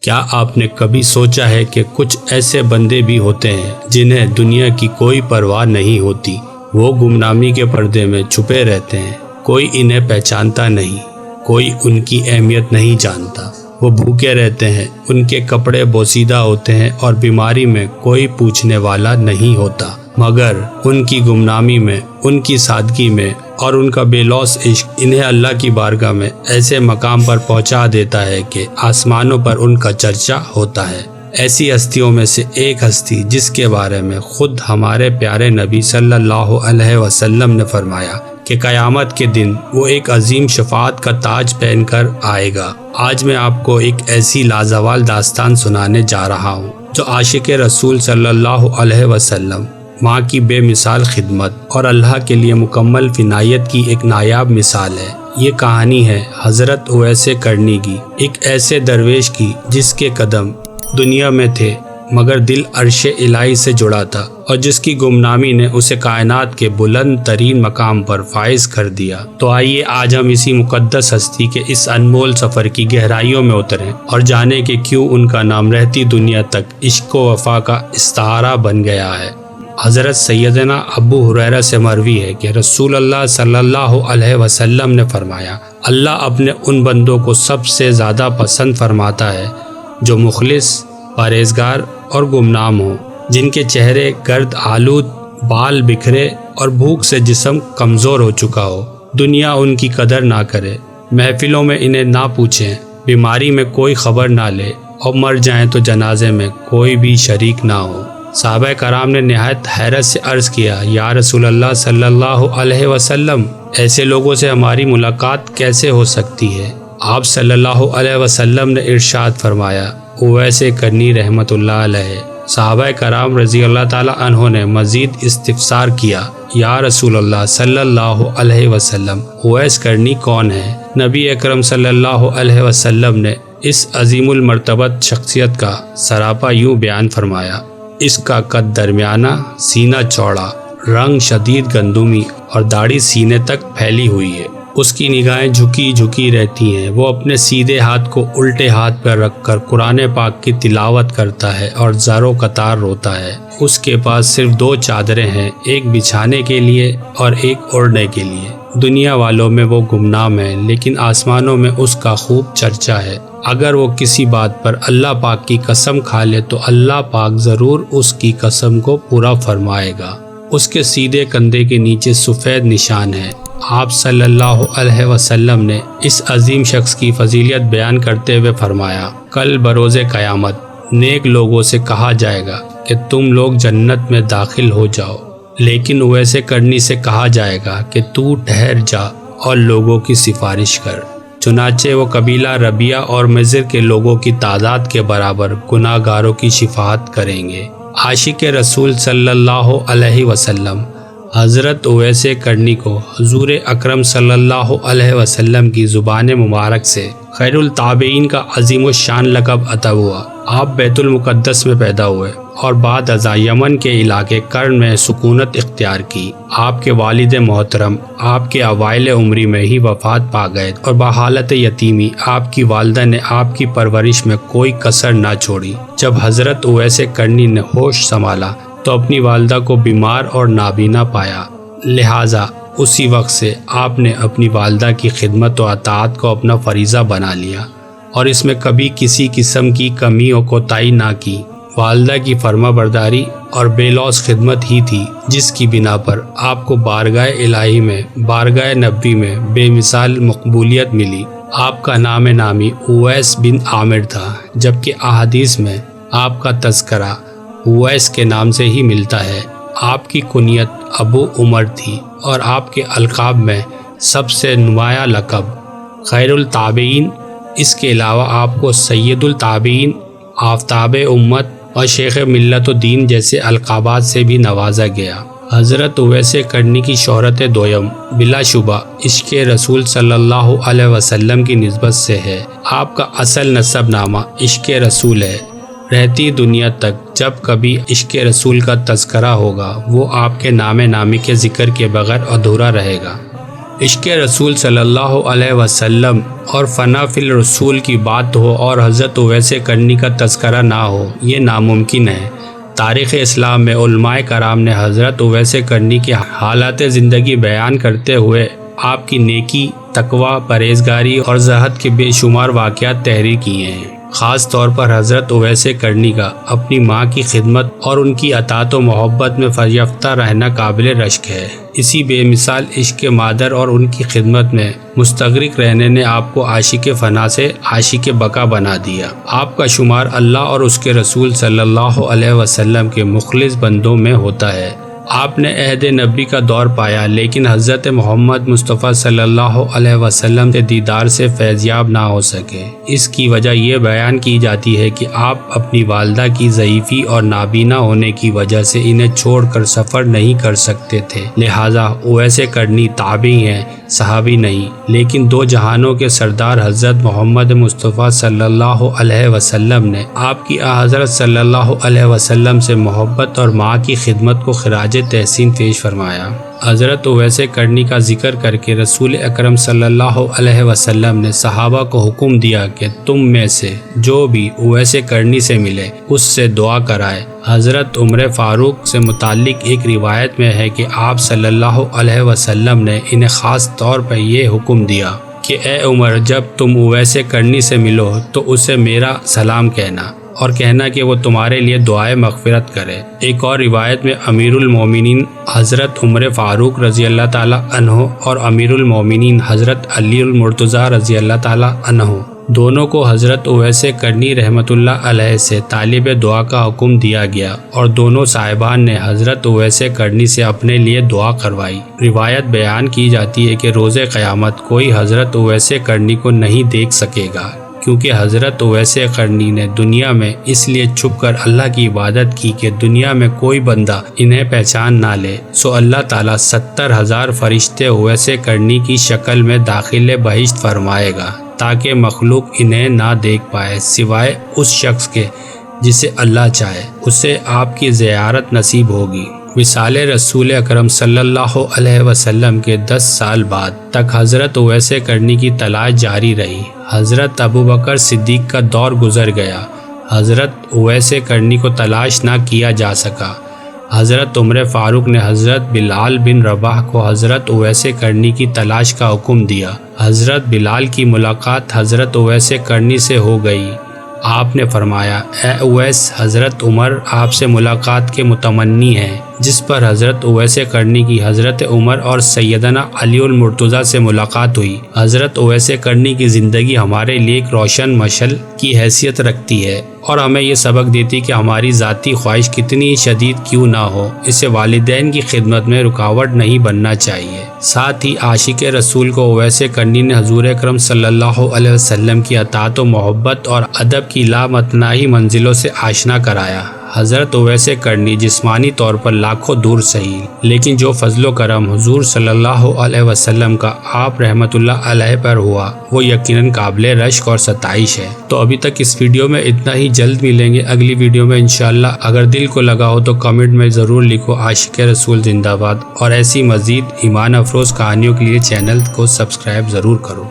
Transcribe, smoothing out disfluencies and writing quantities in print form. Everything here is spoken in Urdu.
کیا آپ نے کبھی سوچا ہے کہ کچھ ایسے بندے بھی ہوتے ہیں جنہیں دنیا کی کوئی پرواہ نہیں ہوتی؟ وہ گمنامی کے پردے میں چھپے رہتے ہیں، کوئی انہیں پہچانتا نہیں، کوئی ان کی اہمیت نہیں جانتا۔ وہ بھوکے رہتے ہیں، ان کے کپڑے بوسیدہ ہوتے ہیں اور بیماری میں کوئی پوچھنے والا نہیں ہوتا، مگر ان کی گمنامی میں، ان کی سادگی میں اور ان کا بے لوث عشق انہیں اللہ کی بارگاہ میں ایسے مقام پر پہنچا دیتا ہے کہ آسمانوں پر ان کا چرچا ہوتا ہے۔ ایسی ہستیوں میں سے ایک ہستی جس کے بارے میں خود ہمارے پیارے نبی صلی اللہ علیہ وسلم نے فرمایا کہ قیامت کے دن وہ ایک عظیم شفاعت کا تاج پہن کر آئے گا۔ آج میں آپ کو ایک ایسی لازوال داستان سنانے جا رہا ہوں جو عاشق رسول صلی اللہ علیہ وسلم، ماں کی بے مثال خدمت اور اللہ کے لیے مکمل فنائیت کی ایک نایاب مثال ہے۔ یہ کہانی ہے حضرت اویس کرنی کی، ایک ایسے درویش کی جس کے قدم دنیا میں تھے مگر دل عرش الہی سے جڑا تھا، اور جس کی گمنامی نے اسے کائنات کے بلند ترین مقام پر فائز کر دیا۔ تو آئیے آج ہم اسی مقدس ہستی کے اس انمول سفر کی گہرائیوں میں اتریں اور جانیں کہ کیوں ان کا نام رہتی دنیا تک عشق و وفا کا استعارہ بن گیا ہے۔ حضرت سیدنا ابو ہریرہ سے مروی ہے کہ رسول اللہ صلی اللہ علیہ وسلم نے فرمایا، اللہ اپنے ان بندوں کو سب سے زیادہ پسند فرماتا ہے جو مخلص، پرہیزگار اور گمنام ہوں، جن کے چہرے گرد آلود، بال بکھرے اور بھوک سے جسم کمزور ہو چکا ہو۔ دنیا ان کی قدر نہ کرے، محفلوں میں انہیں نہ پوچھیں، بیماری میں کوئی خبر نہ لے، اور مر جائیں تو جنازے میں کوئی بھی شریک نہ ہو۔ صحابہ کرام نے نہایت حیرت سے عرض کیا، یا رسول اللہ صلی اللہ علیہ وسلم، ایسے لوگوں سے ہماری ملاقات کیسے ہو سکتی ہے؟ آپ صلی اللہ علیہ وسلم نے ارشاد فرمایا، اویس کرنی رحمۃ اللہ علیہ۔ صحابہ کرام رضی اللہ تعالی عنہ نے مزید استفسار کیا، یا رسول اللہ صلی اللہ علیہ وسلم، اویس کرنی کون ہے؟ نبی اکرم صلی اللہ علیہ وسلم نے اس عظیم المرتبت شخصیت کا سراپا یوں بیان فرمایا، اس کا قد درمیانہ، سینہ چوڑا، رنگ شدید گندمی اور داڑھی سینے تک پھیلی ہوئی ہے۔ اس کی نگاہیں جھکی جھکی رہتی ہیں، وہ اپنے سیدھے ہاتھ کو الٹے ہاتھ پر رکھ کر قرآن پاک کی تلاوت کرتا ہے اور زر و قطار روتا ہے۔ اس کے پاس صرف دو چادریں ہیں، ایک بچھانے کے لیے اور ایک اوڑھنے کے لیے۔ دنیا والوں میں وہ گمنام ہے، لیکن آسمانوں میں اس کا خوب چرچا ہے۔ اگر وہ کسی بات پر اللہ پاک کی قسم کھا لے تو اللہ پاک ضرور اس کی قسم کو پورا فرمائے گا۔ اس کے سیدھے کندھے کے نیچے سفید نشان ہے۔ آپ صلی اللہ علیہ وسلم نے اس عظیم شخص کی فضیلت بیان کرتے ہوئے فرمایا، کل بروز قیامت نیک لوگوں سے کہا جائے گا کہ تم لوگ جنت میں داخل ہو جاؤ، لیکن اویس کرنی سے کہا جائے گا کہ تو ٹھہر جا اور لوگوں کی سفارش کر۔ چنانچہ وہ قبیلہ ربیہ اور مضر کے لوگوں کی تعداد کے برابر گناہ گاروں کی شفاعت کریں گے۔ عاشق رسول صلی اللہ علیہ وسلم حضرت اویس کرنی کو حضور اکرم صلی اللہ علیہ وسلم کی زبان مبارک سے خیر التابعین کا عظیم الشان لقب عطا ہوا۔ آپ بیت المقدس میں پیدا ہوئے اور بعد ازاں یمن کے علاقے قرن میں سکونت اختیار کی۔ آپ کے والد محترم آپ کے اوائل عمری میں ہی وفات پا گئے اور بحالت یتیمی آپ کی والدہ نے آپ کی پرورش میں کوئی کسر نہ چھوڑی۔ جب حضرت اویس کرنی نے ہوش سنبھالا تو اپنی والدہ کو بیمار اور نابینا پایا، لہٰذا اسی وقت سے آپ نے اپنی والدہ کی خدمت و اطاعت کو اپنا فریضہ بنا لیا اور اس میں کبھی کسی قسم کی کمی و کوتاہی نہ کی۔ والدہ کی فرما برداری اور بے لوث خدمت ہی تھی جس کی بنا پر آپ کو بارگاہ الہی میں، بارگاہ نبوی میں بے مثال مقبولیت ملی۔ آپ کا نام نامی اویس بن عامر تھا، جبکہ احادیث میں آپ کا تذکرہ اویس کے نام سے ہی ملتا ہے۔ آپ کی کنیت ابو عمر تھی اور آپ کے القاب میں سب سے نمایاں لقب خیر التابعین۔ اس کے علاوہ آپ کو سید التابعین، آفتاب امت اور شیخ ملت و دین جیسے القابات سے بھی نوازا گیا۔ حضرت اویس کرنی کی شہرت دویم بلا شبہ عشق رسول صلی اللہ علیہ وسلم کی نسبت سے ہے۔ آپ کا اصل نسب نامہ عشق رسول ہے۔ رہتی دنیا تک جب کبھی عشق رسول کا تذکرہ ہوگا وہ آپ کے نام نامی کے ذکر کے بغیر ادھورا رہے گا۔ عشق رسول صلی اللہ علیہ وسلم اور فنا فی الرسول کی بات ہو اور حضرت اویس کرنی کا تذکرہ نہ ہو، یہ ناممکن ہے۔ تاریخ اسلام میں علماء کرام نے حضرت اویس کرنی کے حالات زندگی بیان کرتے ہوئے آپ کی نیکی، تقوی، پرہیزگاری اور زہد کے بے شمار واقعات تحریر کیے ہیں۔ خاص طور پر حضرت اویس کرنی کا اپنی ماں کی خدمت اور ان کی اطاعت و محبت میں فریافتہ رہنا قابل رشک ہے۔ اسی بے مثال عشق مادر اور ان کی خدمت میں مستغرق رہنے نے آپ کو عاشق فنا سے عاشق بقا بنا دیا۔ آپ کا شمار اللہ اور اس کے رسول صلی اللہ علیہ وسلم کے مخلص بندوں میں ہوتا ہے۔ آپ نے عہد نبی کا دور پایا، لیکن حضرت محمد مصطفیٰ صلی اللہ علیہ وسلم کے دیدار سے فیضیاب نہ ہو سکے۔ اس کی وجہ یہ بیان کی جاتی ہے کہ آپ اپنی والدہ کی ضعیفی اور نابینا ہونے کی وجہ سے انہیں چھوڑ کر سفر نہیں کر سکتے تھے، لہٰذا اویس کرنی تابعی ہیں، صحابی نہیں، لیکن دو جہانوں کے سردار حضرت محمد مصطفیٰ صلی اللہ علیہ وسلم نے آپ کی حضرت صلی اللہ علیہ وسلم سے محبت اور ماں کی خدمت کو خراج تحسین پیش فرمایا۔ حضرت اویس کرنی کا ذکر کر کے رسول اکرم صلی اللہ علیہ وسلم نے صحابہ کو حکم دیا کہ تم میں سے جو بھی اویس کرنی سے ملے اس سے دعا کرائے۔ حضرت عمر فاروق سے متعلق ایک روایت میں ہے کہ آپ صلی اللہ علیہ وسلم نے انہیں خاص طور پر یہ حکم دیا کہ اے عمر، جب تم اویس کرنی سے ملو تو اسے میرا سلام کہنا اور کہنا کہ وہ تمہارے لیے دعائے مغفرت کرے۔ ایک اور روایت میں امیر المومنین حضرت عمر فاروق رضی اللہ تعالی عنہ اور امیر المومنین حضرت علی المرتضیٰ رضی اللہ تعالی عنہ دونوں کو حضرت اویس کرنی رحمۃ اللہ علیہ سے طالب دعا کا حکم دیا گیا اور دونوں صاحبان نے حضرت اویس کرنی سے اپنے لیے دعا کروائی۔ روایت بیان کی جاتی ہے کہ روز قیامت کوئی حضرت اویس کرنی کو نہیں دیکھ سکے گا، کیونکہ حضرت اویس کرنی نے دنیا میں اس لیے چھپ کر اللہ کی عبادت کی کہ دنیا میں کوئی بندہ انہیں پہچان نہ لے، سو اللہ تعالیٰ 70,000 فرشتے اویس کرنی کی شکل میں داخل بہشت فرمائے گا تاکہ مخلوق انہیں نہ دیکھ پائے سوائے اس شخص کے جسے اللہ چاہے، اسے آپ کی زیارت نصیب ہوگی۔ وصال رسول اکرم صلی اللہ علیہ وسلم کے 10 سال بعد تک حضرت اویس کرنی کی تلاش جاری رہی۔ حضرت ابوبکر صدیق کا دور گزر گیا، حضرت اویس کرنی کو تلاش نہ کیا جا سکا۔ حضرت عمر فاروق نے حضرت بلال بن رباح کو حضرت اویس کرنی کی تلاش کا حکم دیا۔ حضرت بلال کی ملاقات حضرت اویس کرنی سے ہو گئی۔ آپ نے فرمایا، اے اویس، حضرت عمر آپ سے ملاقات کے متمنی ہیں، جس پر حضرت اویس کرنی کی حضرت عمر اور سیدنا علی المرتضیٰ سے ملاقات ہوئی۔ حضرت اویس کرنی کی زندگی ہمارے لیے ایک روشن مشعل کی حیثیت رکھتی ہے اور ہمیں یہ سبق دیتی کہ ہماری ذاتی خواہش کتنی شدید کیوں نہ ہو، اسے والدین کی خدمت میں رکاوٹ نہیں بننا چاہیے۔ ساتھ ہی عاشق رسول کو اویس کرنی نے حضور اکرم صلی اللہ علیہ وسلم کی اطاعت و محبت اور ادب کی لامتناہی منزلوں سے آشنا کرایا۔ حضرت اویس کرنی جسمانی طور پر لاکھوں دور سہی، لیکن جو فضل و کرم حضور صلی اللہ علیہ وسلم کا آپ رحمت اللہ علیہ پر ہوا وہ یقیناً قابل رشک اور ستائش ہے۔ تو ابھی تک اس ویڈیو میں اتنا ہی، جلد ملیں گے اگلی ویڈیو میں انشاءاللہ۔ اگر دل کو لگا ہو تو کمنٹ میں ضرور لکھو عاشق رسول زندہ باد، اور ایسی مزید ایمان افروز کہانیوں کے لیے چینل کو سبسکرائب ضرور کرو۔